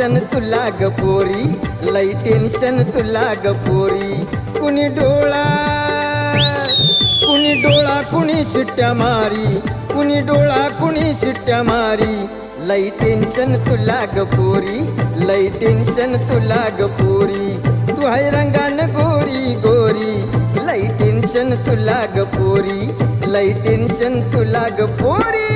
Tension तुला ग पोरी, लई टेन्शन तुला ग पोरी. कुणी डोळा कुणी सुट्ट्या मारी, कुणी डोळा कुणी सुट्ट्या मारी. लई टेन्शन तुला ग पोरी, लई टेन्शन तुला ग पोरी. तू हाय रंगान गोरी गोरी, लई टेन्शन तुला ग पोरी, लई टेन्शन तुला ग पोरी.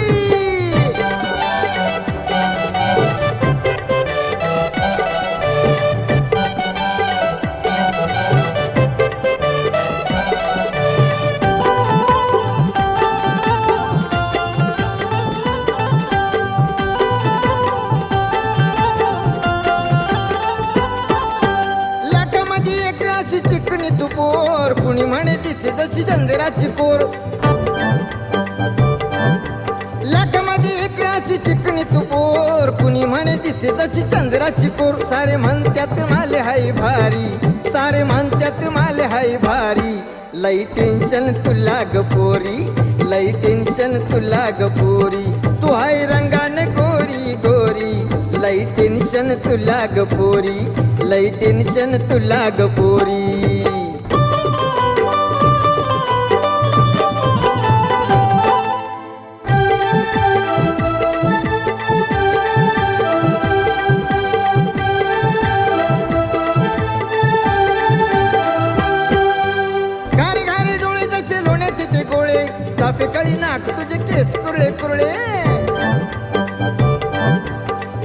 चिकणी तू पोर, कुणी म्हणे तिचे जशी चंद्राची कोर. लाखामध्ये एक अशी चिकणी तू पोर, कुणी म्हणे तिचे जशी चंद्राची कोर. सारे म्हणत्यात माले हाय भारी, सारे म्हणत्यात माले हाय भारी. लई टेन्शन तुला ग पोरी, लई टेन्शन तुला ग पोरी. तू हाय रंगान गोरी गोरी, लई टेन्शन तुला ग पोरी, लई टेन्शन तुला ग पोरी. घारी घारी डोळे जसे लोण्याचे ते गोळे, चाफे कळी नाक तुझे केस कुरळे कुरळे.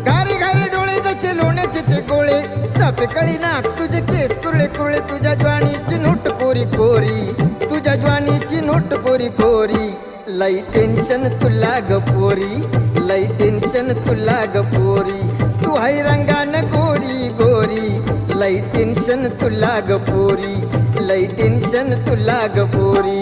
घारी घारी डोळे जसे लोण्याचे ते गोळे, चाफे कळी नाक तुझे केस कुरळे कुरळे. तुझ्या ज्वानीची नोट कोरी कोरी, तुझ्या ज्वानीची नोट कोरी कोरी. लई टेन्शन तुला ग पोरी, लई टेन्शन तुला ग पोरी. तू हाय रंगान गोरी गोरी, लई टेन्शन तुला ग पोरी, लई टेन्शन तुला ग पोरी.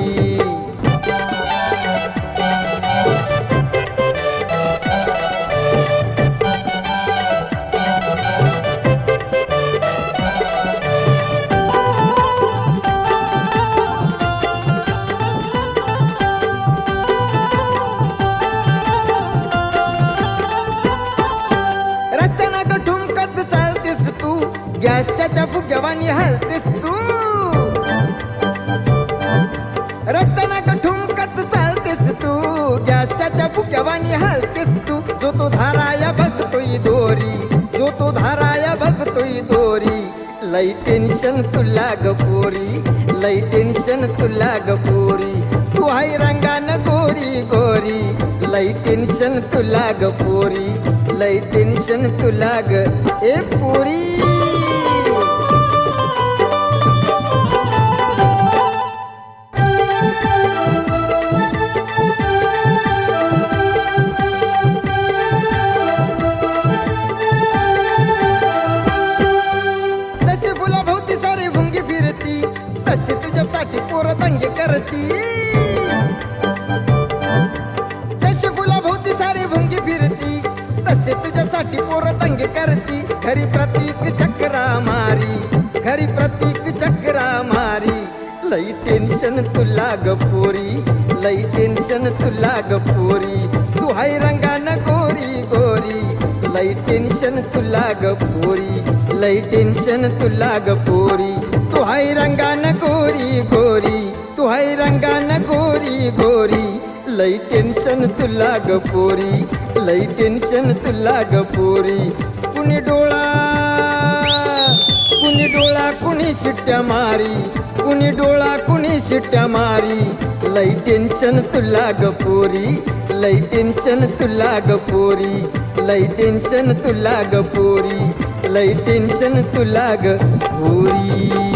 गॅसच्या त्या फुग्यावानी हलतेस तू, रस्त्याना का ठुमकत चालतेस तू. गॅसच्या त्या फुग्यावानी हलतेस तू. जो तो धाराया बघतोय दोरी, जो तो धाराया बघतोय दोरी. लई टेन्शन तुला ग पोरी, लई टेन्शन तुला ग पोरी. तू हाय रंगान गोरी गोरी, लई टेन्शन तुला ग पोरी, लई टेन्शन तुला ग ए पोरी. तसे तुझ्यासाठी पोरं दंगे करती, जसे फुलाभोवती सारी भुंगी फिरती. तसे तुझ्यासाठी पोरं दंगे करती. घरी प्रतीक चक्रा मारी, घरी प्रतीक चक्रा मारी. लई टेन्शन तुला ग पोरी, लई टेन्शन तुला ग पोरी. तू हाय रंगान गोरी गोरी, लई टेन्शन तुला ग पोरी, लई टेन्शन तुला ग पोरी. तू हाय रंगान गोरी गोरी, तू हाय रंगान गोरी गोरी. लई टेन्शन तुला ग पोरी, लई टेन्शन तुला ग पोरी. कुणी डोळा कुणी शिट्ट्या मारी, कुणी डोळा कुणी शिट्ट्या मारी. लई टेन्शन तुला ग पोरी, लई टेन्शन तुला ग पोरी, लई टेन्शन तुला ग पोरी, लई टेन्शन तुला ग पोरी.